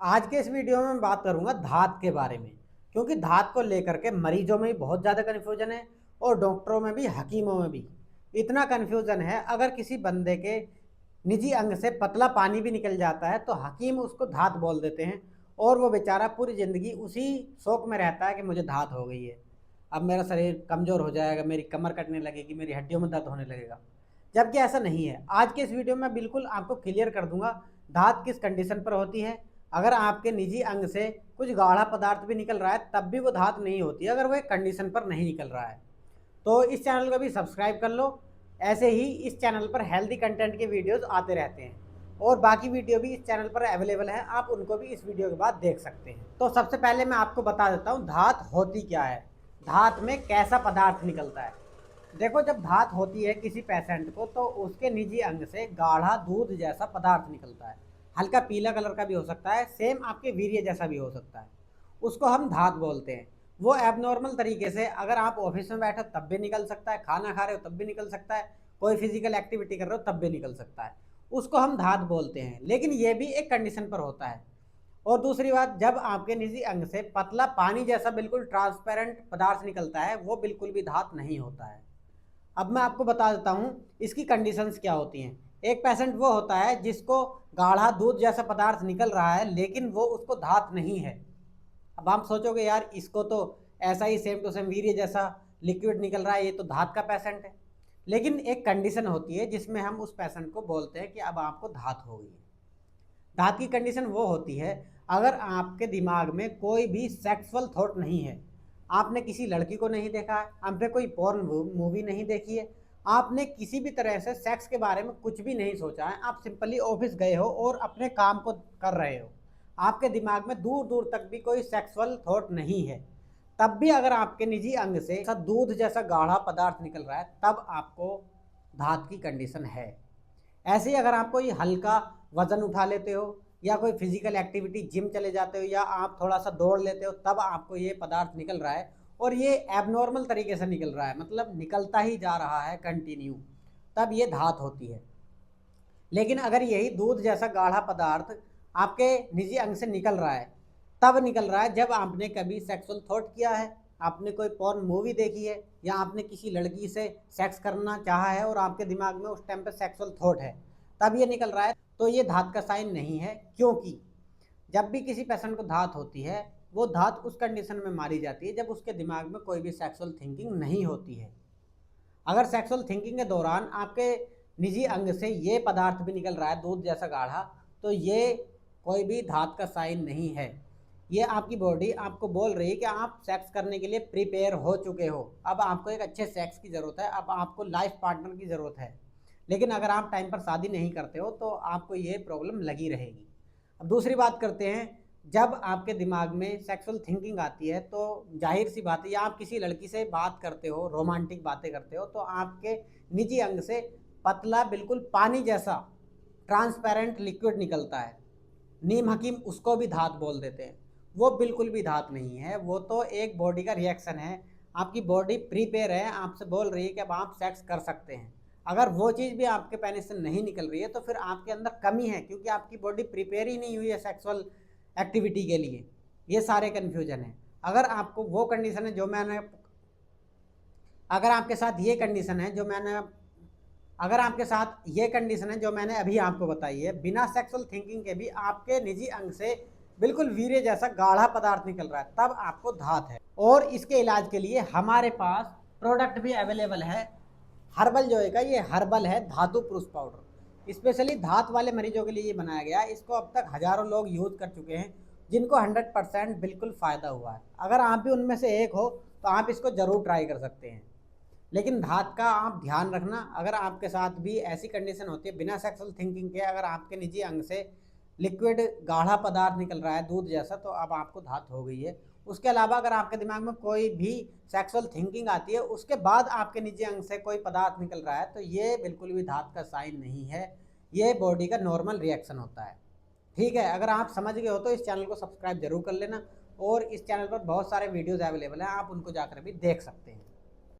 आज के इस वीडियो में मैं बात करूंगा धात के बारे में, क्योंकि धात को लेकर के मरीजों में भी बहुत ज़्यादा कन्फ्यूजन है और डॉक्टरों में भी, हकीमों में भी इतना कन्फ्यूजन है। अगर किसी बंदे के निजी अंग से पतला पानी भी निकल जाता है तो हकीम उसको धात बोल देते हैं और वो बेचारा पूरी ज़िंदगी उसी शौक में रहता है कि मुझे धात हो गई है, अब मेरा शरीर कमज़ोर हो जाएगा, मेरी कमर कटने लगेगी, मेरी हड्डियों में दर्द होने लगेगा। जबकि ऐसा नहीं है। आज के इस वीडियो में बिल्कुल आपको क्लियर कर दूंगा धात किस कंडीशन पर होती है। अगर आपके निजी अंग से कुछ गाढ़ा पदार्थ भी निकल रहा है तब भी वो धात नहीं होती, अगर वो एक कंडीशन पर नहीं निकल रहा है। तो इस चैनल को भी सब्सक्राइब कर लो। ऐसे ही इस चैनल पर हेल्दी कंटेंट के वीडियोस आते रहते हैं और बाकी वीडियो भी इस चैनल पर अवेलेबल है, आप उनको भी इस वीडियो के बाद देख सकते हैं। तो सबसे पहले मैं आपको बता देता हूँ धात होती क्या है, धात में कैसा पदार्थ निकलता है। देखो, जब धात होती है किसी पेशेंट को तो उसके निजी अंग से गाढ़ा दूध जैसा पदार्थ निकलता है, हल्का पीला कलर का भी हो सकता है, सेम आपके वीर्य जैसा भी हो सकता है, उसको हम धात बोलते हैं। वो एबनॉर्मल तरीके से अगर आप ऑफिस में बैठे तब भी निकल सकता है, खाना खा रहे हो तब भी निकल सकता है, कोई फिजिकल एक्टिविटी कर रहे हो तब भी निकल सकता है, उसको हम धात बोलते हैं। लेकिन ये भी एक कंडीशन पर होता है। और दूसरी बात, जब आपके निजी अंग से पतला पानी जैसा बिल्कुल ट्रांसपेरेंट पदार्थ निकलता है वो बिल्कुल भी धात नहीं होता है। अब मैं आपको बता देता हूँ इसकी कंडीशंस क्या होती हैं। एक पेशेंट वो होता है जिसको गाढ़ा दूध जैसा पदार्थ निकल रहा है लेकिन वो उसको धात नहीं है। अब आप सोचोगे यार इसको तो ऐसा ही सेम टू सेम वीर्य जैसा लिक्विड निकल रहा है, ये तो धात का पेशेंट है। लेकिन एक कंडीशन होती है जिसमें हम उस पेशेंट को बोलते हैं कि अब आपको धात हो गई है। धात की कंडीशन वो होती है अगर आपके दिमाग में कोई भी सेक्सुअल थॉट नहीं है, आपने किसी लड़की को नहीं देखा है, आपने कोई पॉर्न मूवी नहीं देखी है, आपने किसी भी तरह से सेक्स के बारे में कुछ भी नहीं सोचा है, आप सिंपली ऑफिस गए हो और अपने काम को कर रहे हो, आपके दिमाग में दूर दूर तक भी कोई सेक्सुअल थॉट नहीं है, तब भी अगर आपके निजी अंग से दूध जैसा गाढ़ा पदार्थ निकल रहा है तब आपको धात की कंडीशन है। ऐसे ही अगर आप कोई हल्का वजन उठा लेते हो या कोई फिजिकल एक्टिविटी जिम चले जाते हो या आप थोड़ा सा दौड़ लेते हो तब आपको ये पदार्थ निकल रहा है और ये एबनॉर्मल तरीके से निकल रहा है, मतलब निकलता ही जा रहा है कंटिन्यू, तब ये धात होती है। लेकिन अगर यही दूध जैसा गाढ़ा पदार्थ आपके निजी अंग से निकल रहा है तब निकल रहा है जब आपने कभी सेक्सुअल थॉट किया है, आपने कोई पॉर्न मूवी देखी है या आपने किसी लड़की से सेक्स करना चाहा है और आपके दिमाग में उस टाइम पे सेक्सुअल थॉट है, तब ये निकल रहा है, तो ये धात का साइन नहीं है। क्योंकि जब भी किसी पेशेंट को धात होती है वो धात उस कंडीशन में मारी जाती है जब उसके दिमाग में कोई भी सेक्सुअल थिंकिंग नहीं होती है। अगर सेक्सुअल थिंकिंग के दौरान आपके निजी अंग से ये पदार्थ भी निकल रहा है दूध जैसा गाढ़ा, तो ये कोई भी धात का साइन नहीं है। ये आपकी बॉडी आपको बोल रही है कि आप सेक्स करने के लिए प्रिपेयर हो चुके हो, अब आपको एक अच्छे सेक्स की ज़रूरत है, अब आपको लाइफ पार्टनर की ज़रूरत है। लेकिन अगर आप टाइम पर शादी नहीं करते हो तो आपको ये प्रॉब्लम लगी रहेगी। अब दूसरी बात करते हैं, जब आपके दिमाग में सेक्सुअल थिंकिंग आती है तो जाहिर सी बात है, या आप किसी लड़की से बात करते हो, रोमांटिक बातें करते हो, तो आपके निजी अंग से पतला बिल्कुल पानी जैसा ट्रांसपेरेंट लिक्विड निकलता है। नीम हकीम उसको भी धात बोल देते हैं। वो बिल्कुल भी धात नहीं है, वो तो एक बॉडी का रिएक्शन है। आपकी बॉडी प्रीपेयर है, आपसे बोल रही है कि अब आप सेक्स कर सकते हैं। अगर वो चीज़ भी आपके पेनिस से नहीं निकल रही है तो फिर आपके अंदर कमी है, क्योंकि आपकी बॉडी प्रिपेयर ही नहीं हुई है सेक्सुअल एक्टिविटी के लिए। ये सारे कन्फ्यूजन है। अगर आपको वो कंडीशन है जो मैंने अगर आपके साथ ये कंडीशन है जो मैंने अगर आपके साथ ये कंडीशन है जो मैंने अभी आपको बताई है, बिना सेक्सुअल थिंकिंग के भी आपके निजी अंग से बिल्कुल वीर्य जैसा गाढ़ा पदार्थ निकल रहा है, तब आपको धात है। और इसके इलाज के लिए हमारे पास प्रोडक्ट भी अवेलेबल है। हर्बल जो है ये हर्बल है धातु पुरुष पाउडर, स्पेशली धात वाले मरीजों के लिए ये बनाया गया है। इसको अब तक हज़ारों लोग यूज़ कर चुके हैं जिनको 100% बिल्कुल फ़ायदा हुआ है। अगर आप भी उनमें से एक हो तो आप इसको ज़रूर ट्राई कर सकते हैं। लेकिन धात का आप ध्यान रखना, अगर आपके साथ भी ऐसी कंडीशन होती है बिना सेक्सुअल थिंकिंग के, अगर आपके निजी अंग से लिक्विड गाढ़ा पदार्थ निकल रहा है दूध जैसा, तो अब आपको धात हो गई है। उसके अलावा अगर आपके दिमाग में कोई भी सेक्सुअल थिंकिंग आती है उसके बाद आपके निजी अंग से कोई पदार्थ निकल रहा है, तो ये बिल्कुल भी धात का साइन नहीं है, ये बॉडी का नॉर्मल रिएक्शन होता है। ठीक है, अगर आप समझ गए हो तो इस चैनल को सब्सक्राइब जरूर कर लेना और इस चैनल पर बहुत सारे वीडियोज़ अवेलेबल हैं, आप उनको जाकर भी देख सकते हैं।